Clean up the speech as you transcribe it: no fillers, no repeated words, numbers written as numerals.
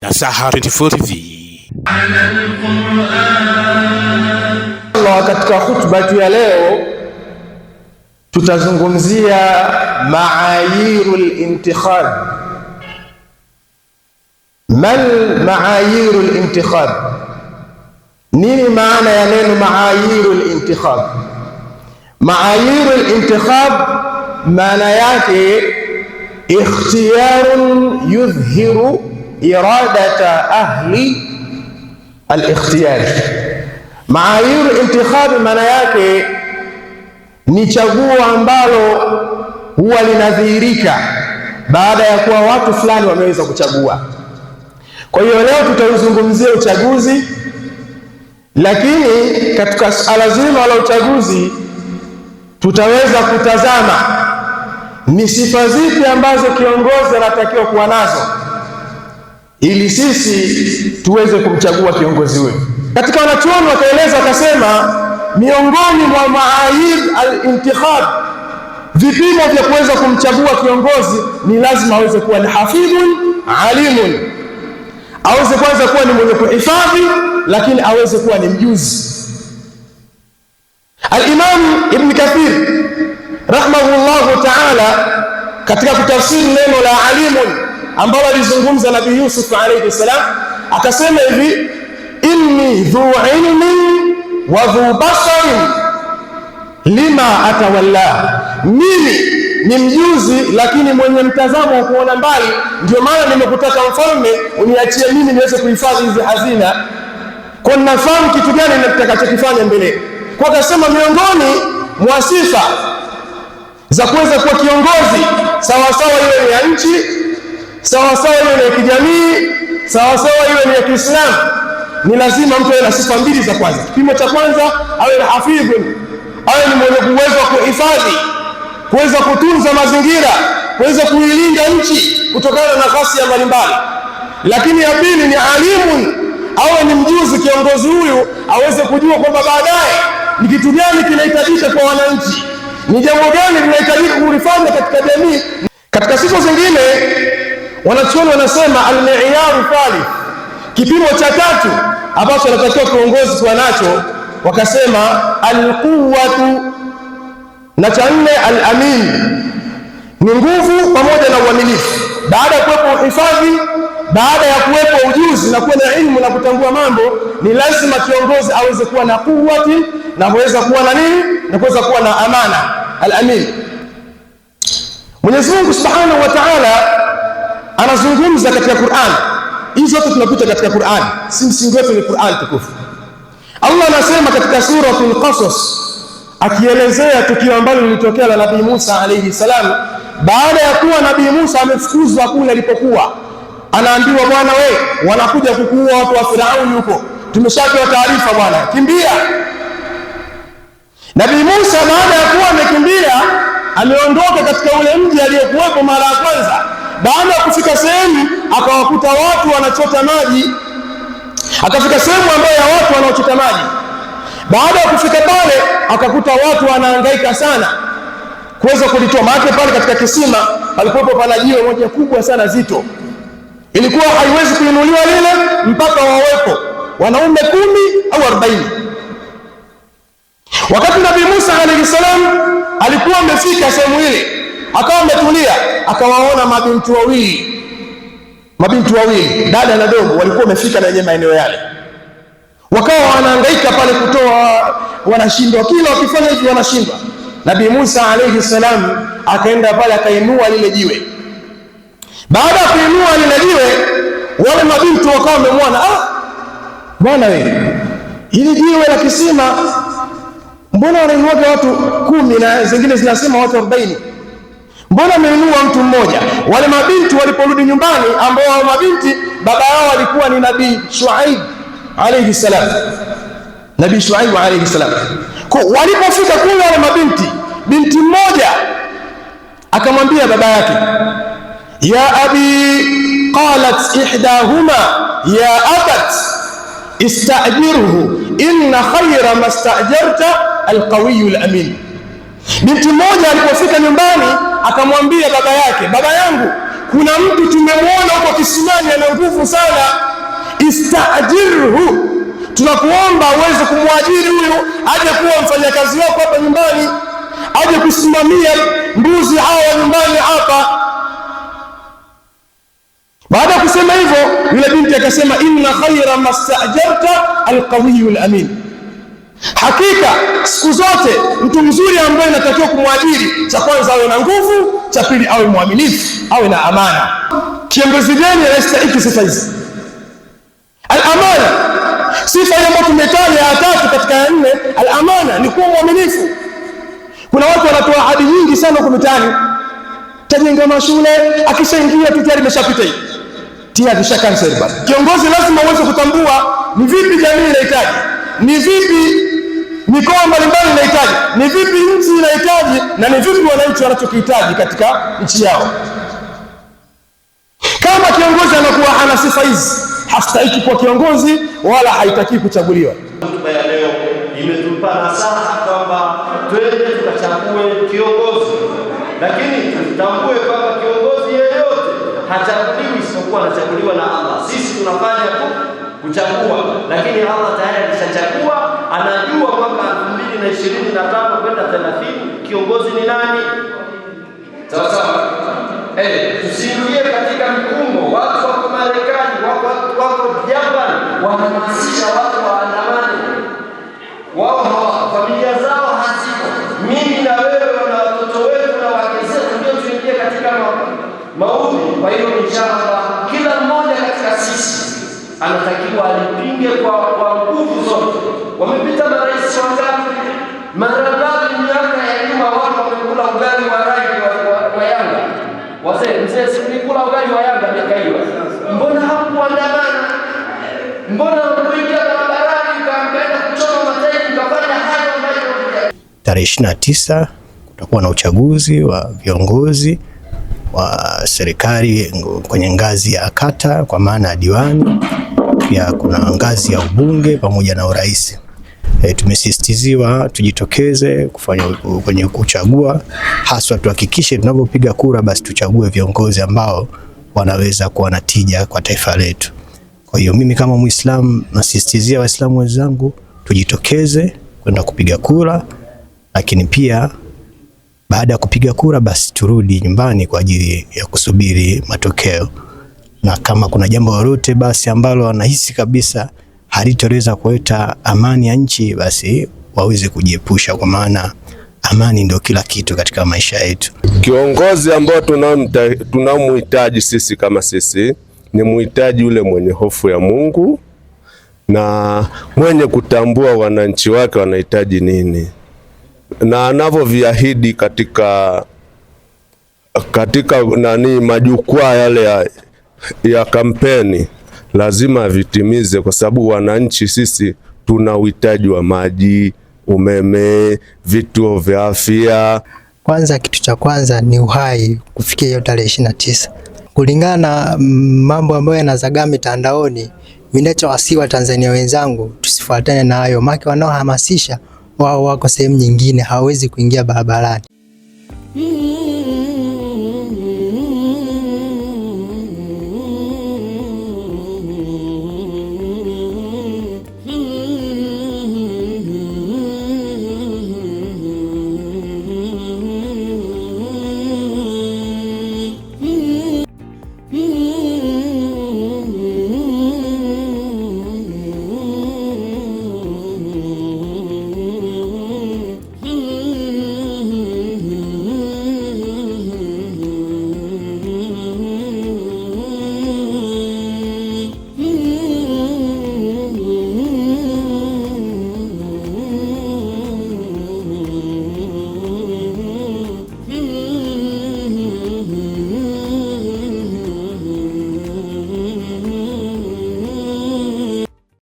Nasaha 24 TV. Allah, katika khutba ya leo tutazungumzia maayirul intikhab. Mal maayirul intikhab? Nini maana ya neno maayirul intikhab? Maayirul intikhab maana yake ikhtiyarun yudhhiru iradata ahli al-ikhtiyar. Maayir intikhab maana yake ni chaguo ambalo huwa linadhihirika baada ya kuwa watu fulani wameweza kuchagua. Kwa hiyo leo tutauzungumzia uchaguzi, lakini katika suala zima la uchaguzi tutaweza kutazama ni sifa zipi ambazo kiongozi anatakiwa kuwa nazo ili sisi tuweze kumchagua kiongozi huyo. Katika wanachuoni wakaeleza wakasema, miongoni mwa maayir al-intikhab, vipimo vya kuweza kumchagua kiongozi ni lazima aweze kuwa ni hafidhun alimun, aweze kwanza kuwa ni mwenye kuhifadhi, lakini aweze kuwa ni mjuzi. Al-Imam Ibn Kathir rahimahullahu ta'ala katika kutafsiri neno la alimun ambalo alizungumza Nabii Yusuf alayhi salam akasema hivi, inni dhu ilmin wa dhu basarin lima atawalla, mimi ni mjuzi lakini mwenye mtazamo wa kuona mbali, ndio maana nimekutaka mfalme uniachie mimi niweze kuhifadhi hizi hazina, kwa nafahamu kitu gani nitakachokifanya mbele. Kwa akasema miongoni mwa sifa za kuweza kuwa kiongozi sawa sawa, iwe ni ya nchi, sawa sawa iwe ni ya kijamii, sawa sawa iwe ni ya Kiislamu, ni lazima mtu awe na sifa mbili za kwanza. Kipimo cha kwanza, awe na hafidhun, awe ni mwenye uwezo wa kuhifadhi, kuweza kutunza mazingira, kuweza kuilinda nchi kutokana na ghasia mbalimbali. Lakini ya pili ni alimun, awe ni mjuzi kiongozi huyu, aweze kujua kwamba baadaye ni kitu gani kinahitajika kwa wananchi, ni jambo gani linahitajika kulifanya katika jamii. Katika sifa zingine wanachuoni wanasema al-mi'yaru thalith, kipimo cha tatu ambacho anatakiwa kiongozi kuwa nacho, wakasema al-quwwatu, na cha nne al-amin, ni nguvu pamoja na uaminifu. Baada ya kuwepo uhifadhi, baada ya kuwepo ujuzi na kuwa na elimu na kutambua mambo, ni lazima kiongozi aweze kuwa na quwwati na aweze kuwa na nini, na kuweza kuwa na amana, al-amin. Mwenyezi Mungu Subhanahu wa Ta'ala anazungumza katika Qur'an. Hizi zote tunapita katika Qur'an, si msingi wetu ni Qur'an tukufu. Allah anasema katika suratul Qasas, akielezea tukio ambalo lilitokea la Nabii Musa alayhi salam, baada ya kuwa Nabii Musa amefukuzwa kule alipokuwa, anaambiwa, bwana we, wanakuja kukuua watu wa Firauni huko, tumeshapewa taarifa bwana, kimbia. Nabii Musa baada ya kuwa amekimbia, ameondoka katika ule mji aliyokuwepo mara ya kwanza. Baada ya kufika sehemu akawakuta watu wanachota maji, akafika sehemu ambayo ya watu wanaochota maji. Baada ya kufika pale akakuta watu wanahangaika sana kuweza kulitoa maji pale. Katika kisima palikuwepo pana jiwe moja kubwa sana zito, ilikuwa haiwezi kuinuliwa lile mpaka wawepo wanaume 10 au 40. Wakati Nabii Musa alayhi salam alikuwa amefika sehemu ile, akawa ametulia, akawaona mabinti wawili, dada na dogo, walikuwa wamefika na yenyewe maeneo yale, wakawa wanahangaika pale kutoa, wanashindwa, kila wakifanya hivi wanashindwa. Nabii Musa alayhi salam akaenda pale akainua lile jiwe. Baada ya kuinua lile jiwe, wale mabinti wakawa wamemwona, bwana wewe, hili jiwe la kisima mbona wanainuaga watu 10 na zingine zinasema watu 40? Mbona ameinua mtu mmoja? Wale mabinti waliporudi nyumbani, ambao mabinti baba yao alikuwa ni Nabii Shuaib alayhi salam, Nabii Shuaib alayhi salam, kwa walipofika kule wale mabinti, binti mmoja akamwambia baba yake, ya abi, qalat ihdahuma ya abat istajirhu inna khayra mastajarta alqawiyul amin. Binti mmoja alipofika nyumbani akamwambia baba yake, baba yangu, kuna mtu tumemwona huko kisimani ana nguvu sana, istajirhu, tunakuomba uweze kumwajiri huyu aje kuwa mfanyakazi wako hapa nyumbani, aje kusimamia mbuzi hawa nyumbani hapa. Baada ya kusema hivyo, yule binti akasema, inna khayra mastajarta alqawiyul amin, hakika siku zote mtu mzuri ambaye inatakiwa kumwajiri, cha kwanza awe na nguvu, cha pili awe mwaminifu, awe na amana. Kiongozi gani anastahili sifa hizi? Al-amana, sifa ile ambayo tumetaja ya tatu katika ya nne, al-amana ni kuwa mwaminifu. Kuna watu wanatoa ahadi nyingi sana kwa mitaani, tajenga mashule, akishaingia tu tayari imeshapita hii tayari kisha cancel. Basi kiongozi lazima uweze kutambua ni vipi jamii inahitaji, ni vipi mikoa mbalimbali inahitaji, ni vipi nchi inahitaji, na ni vipi wananchi wanachokihitaji katika nchi yao. Kama kiongozi anakuwa hana sifa hizi, hastahili kuwa kiongozi wala haitaki kuchaguliwa. Hotuba ya leo imetupa nasaha kwamba twende tukachague kiongozi, lakini tutambue kwamba kiongozi yeyote hachaguliwi isipokuwa anachaguliwa na Allah. Sisi tunafanya tu kuchagua, lakini Allah tayari alishachagua, anajua mwaka 2025 kwenda 30 kiongozi ni nani. Sawa sawa. Tusiingie katika mkumbo. Watu wako Marekani, wako Japan, wanahamasisha watu waandamane. Wao familia zao hazipo. Mimi na wewe na watoto wetu na wake zetu ndio tuingie katika maudhi. Kwa hiyo inshallah kila mmoja katika sisi anatakiwa alipinge kwa nguvu zote. Wamepita marais wangapi? Mara ngapi miaka ya nyuma watu wamekula ugali wa rangi wa Yanga? Wazee, mzee sikula ugali wa Yanga miaka hiyo. Mbona hakuandamana? Mbona mkuingia barabarani mkaenda kuchoma matairi mkafanya hayo ambayo? Tarehe 29 kutakuwa na uchaguzi wa viongozi wa serikali kwenye ngazi ya kata kwa maana ya diwani, pia kuna ngazi ya ubunge pamoja na urais. Tumesisitiziwa tujitokeze kwenye kuchagua, haswa tuhakikishe tunapopiga kura basi tuchague viongozi ambao wanaweza kuwa na tija kwa taifa letu. Kwa hiyo mimi kama Muislamu nasisitizia Waislamu wenzangu tujitokeze kwenda kupiga kura, lakini pia baada ya kupiga kura basi turudi nyumbani kwa ajili ya kusubiri matokeo, na kama kuna jambo lolote basi ambalo wanahisi kabisa halitoweza kuleta amani ya nchi basi waweze kujiepusha, kwa maana amani ndio kila kitu katika maisha yetu. Kiongozi ambao tunamhitaji sisi kama sisi ni muhitaji yule mwenye hofu ya Mungu na mwenye kutambua wananchi wake wanahitaji nini, na anavyoviahidi katika majukwaa yale ya kampeni lazima vitimize, kwa sababu wananchi sisi tuna uhitaji wa maji, umeme, vituo vya afya. Kwanza, kitu cha kwanza ni uhai kufikia hiyo tarehe 29. Kulingana na mambo ambayo yanazagaa mitandaoni, ninachowasihi Tanzania wenzangu tusifuatane na hayo, maana wanaohamasisha wao wako sehemu nyingine, hawawezi kuingia barabarani.